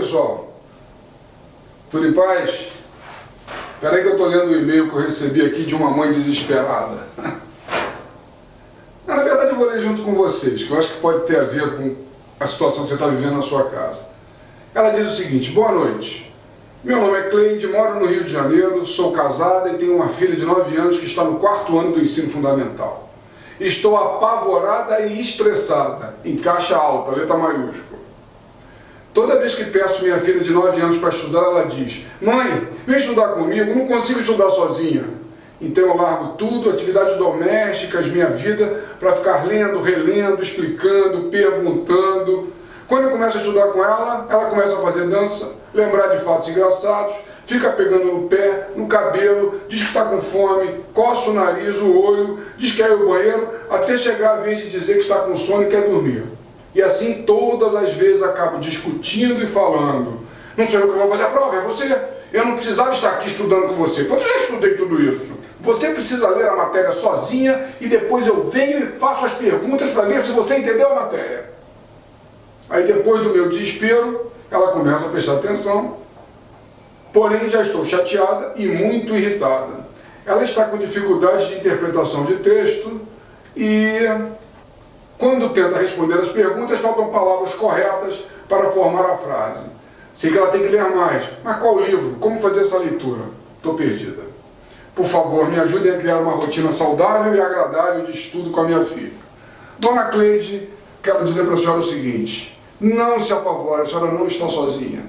pessoal, tudo em paz? Espera aí que eu estou lendo o e-mail que eu recebi aqui de uma mãe desesperada. Na verdade eu vou ler junto com vocês, que eu acho que pode ter a ver com a situação que você está vivendo na sua casa. Ela diz o seguinte: boa noite, meu nome é Cleide, moro no Rio de Janeiro, sou casada e tenho uma filha de 9 anos que está no 4º ano do ensino fundamental. Estou apavorada e estressada, em caixa alta, letra maiúscula. Toda vez que peço minha filha de 9 anos para estudar, ela diz: mãe, vem estudar comigo, não consigo estudar sozinha. Então eu largo tudo, atividades domésticas, minha vida, para ficar lendo, relendo, explicando, perguntando. Quando eu começo a estudar com ela, ela começa a fazer dança, lembrar de fatos engraçados, fica pegando no pé, no cabelo, diz que está com fome, coça o nariz, o olho, diz que quer ir ao banheiro, até chegar a vez de dizer que está com sono e quer dormir. E assim todas as vezes acabo discutindo e falando: não sou eu que vou fazer a prova, é você. Eu não precisava estar aqui estudando com você, porque eu já estudei tudo isso. Você precisa ler a matéria sozinha e depois eu venho e faço as perguntas para ver se você entendeu a matéria. Aí depois do meu desespero, ela começa a prestar atenção, porém já estou chateada e muito irritada. Ela está com dificuldade de interpretação de texto e quando tenta responder as perguntas, faltam palavras corretas para formar a frase. Sei que ela tem que ler mais, mas qual livro? Como fazer essa leitura? Estou perdida. Por favor, me ajudem a criar uma rotina saudável e agradável de estudo com a minha filha. Dona Cleide, quero dizer para a senhora o seguinte: não se apavore, a senhora não está sozinha.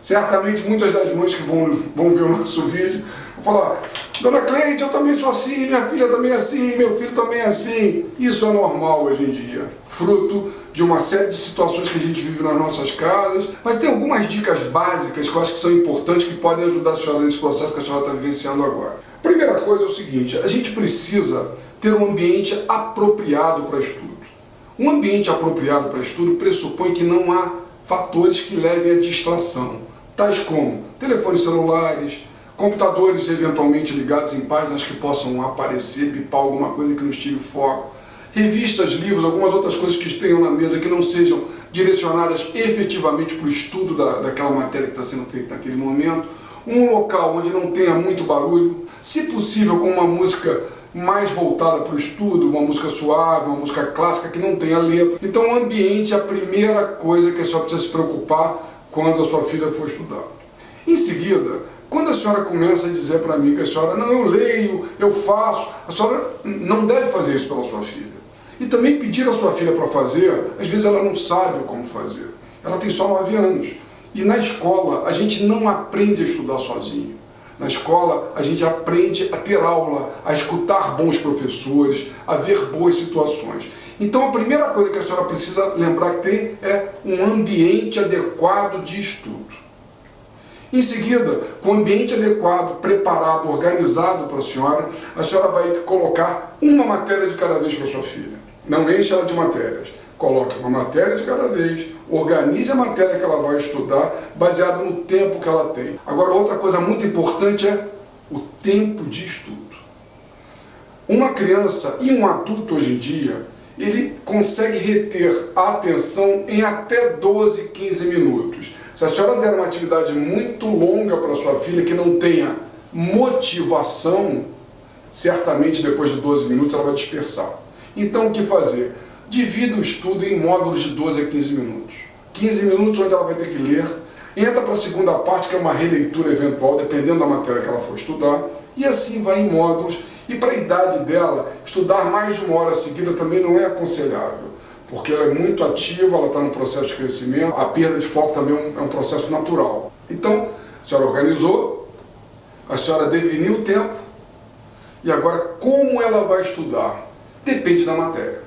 Certamente muitas das mães que vão ver o nosso vídeo vão falar: Dona Cleide, eu também sou assim, minha filha também é assim, meu filho também é assim. Isso é normal hoje em dia, fruto de uma série de situações que a gente vive nas nossas casas, mas tem algumas dicas básicas que eu acho que são importantes, que podem ajudar a senhora nesse processo que a senhora está vivenciando agora. Primeira coisa é o seguinte: a gente precisa ter um ambiente apropriado para estudo. Um ambiente apropriado para estudo pressupõe que não há fatores que levem à distração, tais como telefones celulares, computadores eventualmente ligados em páginas que possam aparecer, bipar alguma coisa que nos tire o foco, revistas, livros, algumas outras coisas que estejam na mesa que não sejam direcionadas efetivamente para o estudo daquela matéria que está sendo feita naquele momento, um local onde não tenha muito barulho, se possível com uma música mais voltada para o estudo, uma música suave, uma música clássica que não tenha letra. Então o ambiente é a primeira coisa que a senhora precisa se preocupar quando a sua filha for estudar. Em seguida, quando a senhora começa a dizer para mim que a senhora: não, eu leio, eu faço, a senhora não deve fazer isso pela sua filha. E também pedir a sua filha para fazer, às vezes ela não sabe como fazer. Ela tem só 9 anos. E na escola a gente não aprende a estudar sozinho. Na escola a gente aprende a ter aula, a escutar bons professores, a ver boas situações. Então a primeira coisa que a senhora precisa lembrar que tem é um ambiente adequado de estudo. Em seguida, com o ambiente adequado, preparado, organizado para a senhora vai colocar uma matéria de cada vez para sua filha. Não enche ela de matérias. Coloque uma matéria de cada vez, organize a matéria que ela vai estudar, baseado no tempo que ela tem. Agora, outra coisa muito importante é o tempo de estudo. Uma criança e um adulto hoje em dia, ele consegue reter a atenção em até 12, 15 minutos. Se a senhora der uma atividade muito longa para sua filha, que não tenha motivação, certamente depois de 12 minutos ela vai dispersar. Então o que fazer? Divida o estudo em módulos de 12 a 15 minutos. 15 minutos onde ela vai ter que ler, entra para a segunda parte, que é uma releitura eventual, dependendo da matéria que ela for estudar, e assim vai em módulos. E para a idade dela, estudar mais de 1 hora seguida também não é aconselhável, porque ela é muito ativa, ela está no processo de crescimento, a perda de foco também é um processo natural. Então, a senhora organizou, a senhora definiu o tempo, e agora como ela vai estudar? Depende da matéria.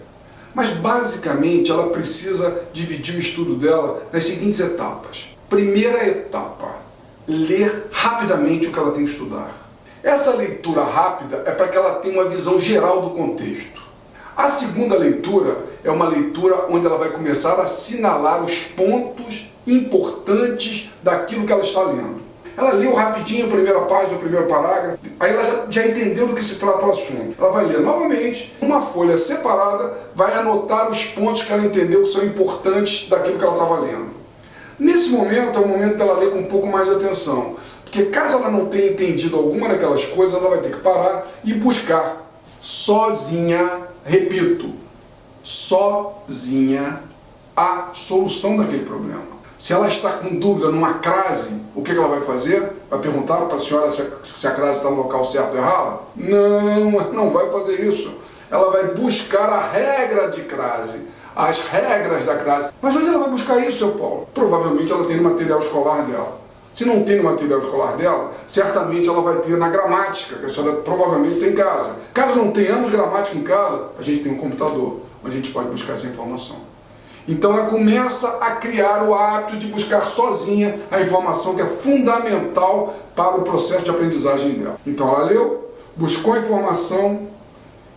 Mas basicamente ela precisa dividir o estudo dela nas seguintes etapas. Primeira etapa: ler rapidamente o que ela tem que estudar. Essa leitura rápida é para que ela tenha uma visão geral do contexto. A segunda leitura é uma leitura onde ela vai começar a assinalar os pontos importantes daquilo que ela está lendo. Ela leu rapidinho a primeira página, o primeiro parágrafo, aí ela já entendeu do que se trata o assunto. Ela vai ler novamente, uma folha separada, vai anotar os pontos que ela entendeu que são importantes daquilo que ela estava lendo. Nesse momento, é o momento dela ler com um pouco mais de atenção. Porque caso ela não tenha entendido alguma daquelas coisas, ela vai ter que parar e buscar sozinha, repito, sozinha, a solução daquele problema. Se ela está com dúvida numa crase, o que ela vai fazer? Vai perguntar para a senhora se a crase está no local certo ou errado? Não vai fazer isso. Ela vai buscar a regra de crase, as regras da crase. Mas onde ela vai buscar isso, seu Paulo? Provavelmente ela tem no material escolar dela. Se não tem no material escolar dela, certamente ela vai ter na gramática, que a senhora provavelmente tem em casa. Caso não tenhamos gramática em casa, a gente tem um computador, onde a gente pode buscar essa informação. Então ela começa a criar o hábito de buscar sozinha a informação que é fundamental para o processo de aprendizagem dela. Então ela leu, buscou a informação,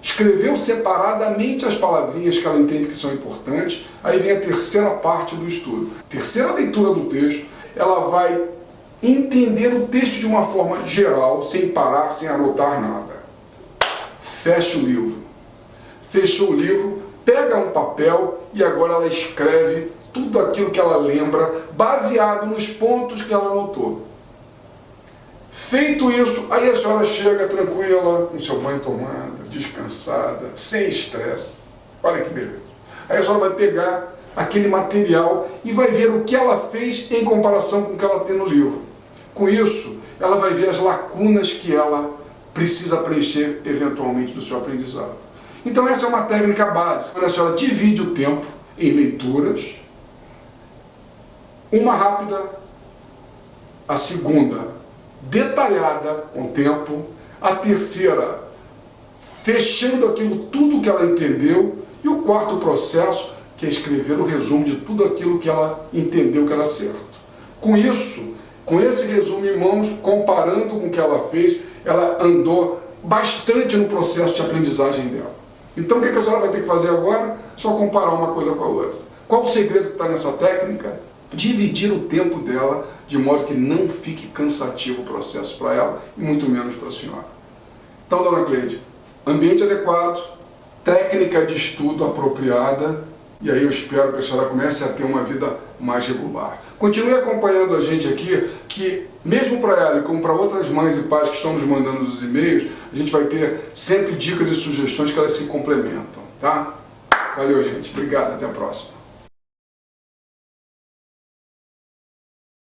escreveu separadamente as palavrinhas que ela entende que são importantes, aí vem a terceira parte do estudo. Terceira leitura do texto, ela vai entender o texto de uma forma geral, sem parar, sem anotar nada. Fecha o livro. Fechou o livro, pega um papel e agora ela escreve tudo aquilo que ela lembra, baseado nos pontos que ela anotou. Feito isso, aí a senhora chega tranquila, com seu banho tomado, descansada, sem estresse. Olha que beleza. Aí a senhora vai pegar aquele material e vai ver o que ela fez em comparação com o que ela tem no livro. Com isso, ela vai ver as lacunas que ela precisa preencher eventualmente do seu aprendizado. Então essa é uma técnica básica. Quando a senhora divide o tempo em leituras, uma rápida, a segunda detalhada com tempo, a terceira fechando aquilo tudo que ela entendeu e o quarto processo, que é escrever o resumo de tudo aquilo que ela entendeu que era certo. Com isso, com esse resumo em mãos, comparando com o que ela fez, ela andou bastante no processo de aprendizagem dela. Então o que a senhora vai ter que fazer agora? Só comparar uma coisa com a outra. Qual o segredo que está nessa técnica? Dividir o tempo dela de modo que não fique cansativo o processo para ela e muito menos para a senhora. Então, dona Cleide, ambiente adequado, técnica de estudo apropriada, e aí eu espero que a senhora comece a ter uma vida mais regular. Continue acompanhando a gente aqui, que mesmo para ela e como para outras mães e pais que estão nos mandando os e-mails, a gente vai ter sempre dicas e sugestões que elas se complementam, tá? Valeu, gente. Obrigado. Até a próxima.